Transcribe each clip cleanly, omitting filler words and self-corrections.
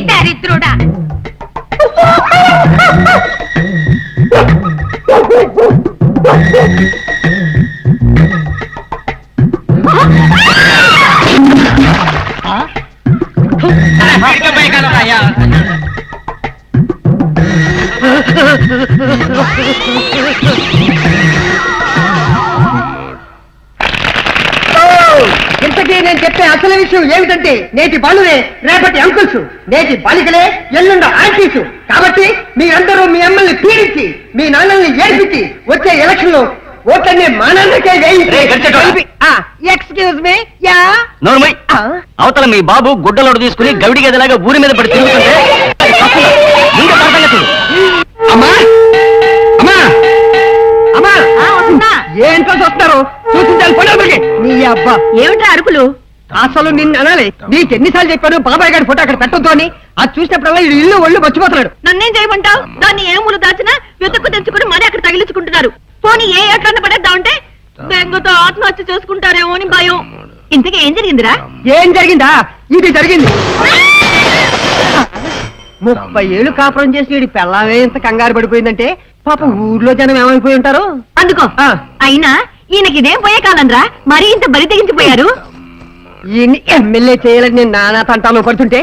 దరిద్రుడా ఇంతకీ నేను చెప్పే అసలు విషయం ఏమిటంటే నేటి బాలురే రేపటి అంకుల్స్, నేటి బాలికలే ఎల్లుండ ఆంటీస్. కాబట్టి మీరందరూ మీ అమ్మల్ని పీడించి మీ నాన్నల్ని ఏడిపించి వచ్చే ఎలక్షన్ లో ఓట్లన్నీ మా నాన్నకే ఎక్స్క్యూజ్ మీ యా అవతల మీ బాబు గుడ్డలోడు తీసుకుని గవిడి గదిలాగా ఊరి మీద పడి తిరుగుతుంటే ఏంటో చూస్తున్నారు? చూసించాలి నీ అబ్బా ఏమిటా అరుకులు? అసలు నిన్ను అనాలి. నీకు ఎన్నిసార్లు చెప్పాను బాబాయ్ గారి ఫోటో అక్కడ పెట్టొద్దు అని. అది చూసినప్పుడల్లా ఇల్లు ఒళ్ళు మర్చిపోతున్నాడు. నన్నేం చేయమంటావు? దాన్ని ఏములు దాచినా వెతుక్కు తెచ్చుకుని మరీ అక్కడ తగిలించుకుంటున్నారు. పోనీ ఏ ఎట్లన్న పడేద్దామంటే బెంగతో ఆత్మహత్య చేసుకుంటారేమో అని భయం. ఇంతకీ ఏం జరిగిందిరా? ఏం జరిగిందా? ఇది జరిగింది. 30 ఏళ్ళు కాపురం చేసి వీడి పెళ్ళామే ఇంత కంగారు పడిపోయిందంటే పాప ఊర్లో జనం ఏమైపోయి ఉంటారు. అందుకో అయినా ఈయనకి ఇదేం పోయే కాలంరా, మరీ ఇంత బరి తెగించిపోయారు. ఈయన్ని ఎమ్మెల్యే చేయాలని నేను నానా తంటాలో పడుతుంటే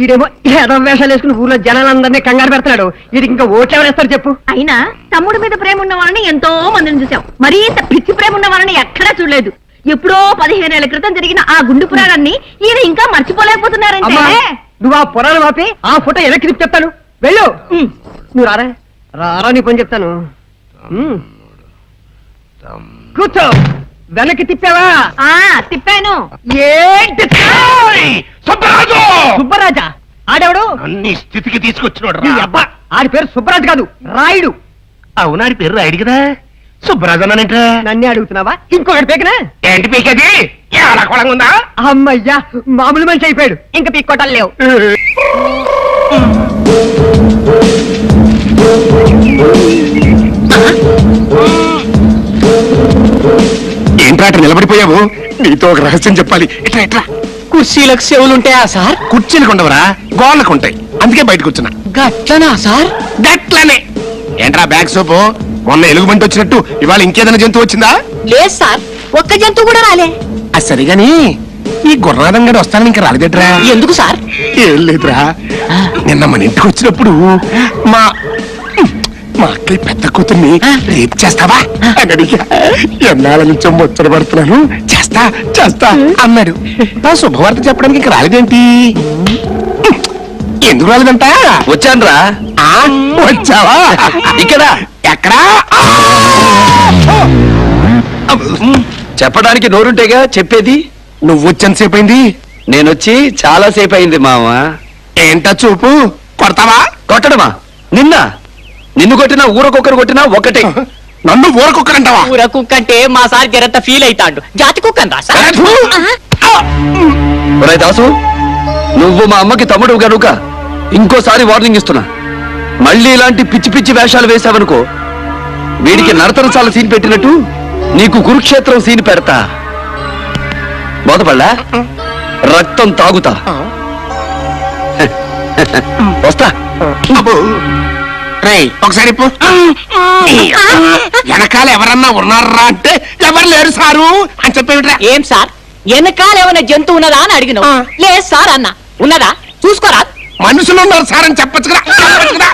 ఈడేమో ఏదో వేషాలు వేసుకుని ఊర్లో జనాలందరినీ కంగారు పెడుతున్నాడు. వీడికి ఇంకా ఓట్లు ఎవరేస్తారు చెప్పు? అయినా తమ్ముడి మీద ప్రేమ ఉన్న వాళ్ళని ఎంతో మందిని చూసాం, మరీ ఇంత పిచ్చి ప్రేమ ఉన్న వాళ్ళని ఎక్కడా చూడలేదు. ఎప్పుడో 15 ఏళ్ల క్రితం జరిగిన ఆ గుండు పురాణాన్ని ఈయన ఇంకా మర్చిపోలేకపోతున్నారంటే. నువ్వు ఆ పురాణం ఆపి ఆ ఫోటో వెనక్కి తిప్పి చెప్తాను. వెళ్ళు. నువ్వు రారా రారా నీ పని చెప్తాను. కూర్చో. వెనక్కి తిప్పావా? తిప్పాను. ఏంటి సుబ్బరాజు? సుబ్బరాజా? ఆడేవాడు అన్ని స్థితికి తీసుకొచ్చినోడు. అబ్బా ఆడి పేరు సుబ్బరాజు కాదు, రాయుడు. అవునాడి పేరు రాయుడు కదా. సుబ్బరాజు అన్నానంట. నన్నే అడుగుతున్నావా? ఇంకొకటి పీకనా? ఏంటి పీకది? కొలంగా ఉందా? అమ్మయ్యా మామూలు మనిషి అయిపోయాడు. ఇంకా పీక్కోటాలు లేవు. ఏంట్రా నిలబడిపోయావు? నీతో ఒక రహస్యం చెప్పాలి. ఇట్లా ఇట్లా. కుర్చీలకు చెవులుంటాయా సార్? కుర్చీలకు ఉండవరా, గోళ్ళకు ఉంటాయి. అందుకే బయటకు వచ్చిన. గట్లనా సార్? గట్లనే. ఏంట్రా బ్యాగ్ సోపు? మొన్న ఎలుగుబంటి వచ్చినట్టు ఇవాళ ఇంకేదైనా జంతువు వచ్చిందా? లేదు సార్, ఒక్క జంతువు కూడా రాలే. అది సరిగాని ఈ గుర్రాదం గడి వస్తానని ఇంకా రాలేదేట్రా? ఎందుకు సార్? ఏం లేదురా, నిన్న మన ఇంటికి వచ్చినప్పుడు మా అక్కయ్య పెద్ద కూతుర్ని రేపు చేస్తావా అని అడిగా. ఎన్నాళ్ళ నుంచో ముచ్చట పడుతున్నాను, చేస్తా చేస్తా అన్నాడు. ఆ శుభవార్త చెప్పడానికి ఇంకా రాలేదేంటి? ఎందుకు రాలేదంట? వచ్చానురా. వచ్చావా? ఇక్కడ ఎక్కడా? చెప్పడానికి నోరుంటేగా చెప్పేది. నువ్వు వచ్చేంతసేపు అయింది? నేనొచ్చి చాలా సేపు అయింది మామ. ఏంటా చూపు? కొడతావా? కొట్టడమా? నిన్ను కొట్టినా ఊరకొక్కరు కొట్టినా ఒకటే. నన్ను ఊరకొక్కరంటావా? ఊర కుక్క అంటే మా సార్ జరంత ఫీల్ అవుతాడు. జాతి కుక్క అంతా సార్. దాసు, నువ్వు మా అమ్మకి తమ్ముడు కనుక ఇంకోసారి వార్నింగ్ ఇస్తున్నా. మళ్ళీ ఇలాంటి పిచ్చి పిచ్చి వేషాలు వేశావనుకో, వీడికి నరతరసాల సీన్ పెట్టినట్టు నీకు కురుక్షేత్రం సీన్ పెడతా. బోధపడ్డా? రక్తం తాగుతా. వస్తా. ఒకసారి వెనకాల ఎవరన్నా ఉన్నారా అంటే ఎవరు లేరు సారు అని చెప్పేమిట్రా? ఏం సార్ వెనకాల ఏమైనా జంతువు ఉన్నదా అని అడిగినావు. లేదు సార్ అన్న. ఉన్నదా చూసుకోరా? మనుషులు ఉన్నారు సార్ అని చెప్పొచ్చు కదా.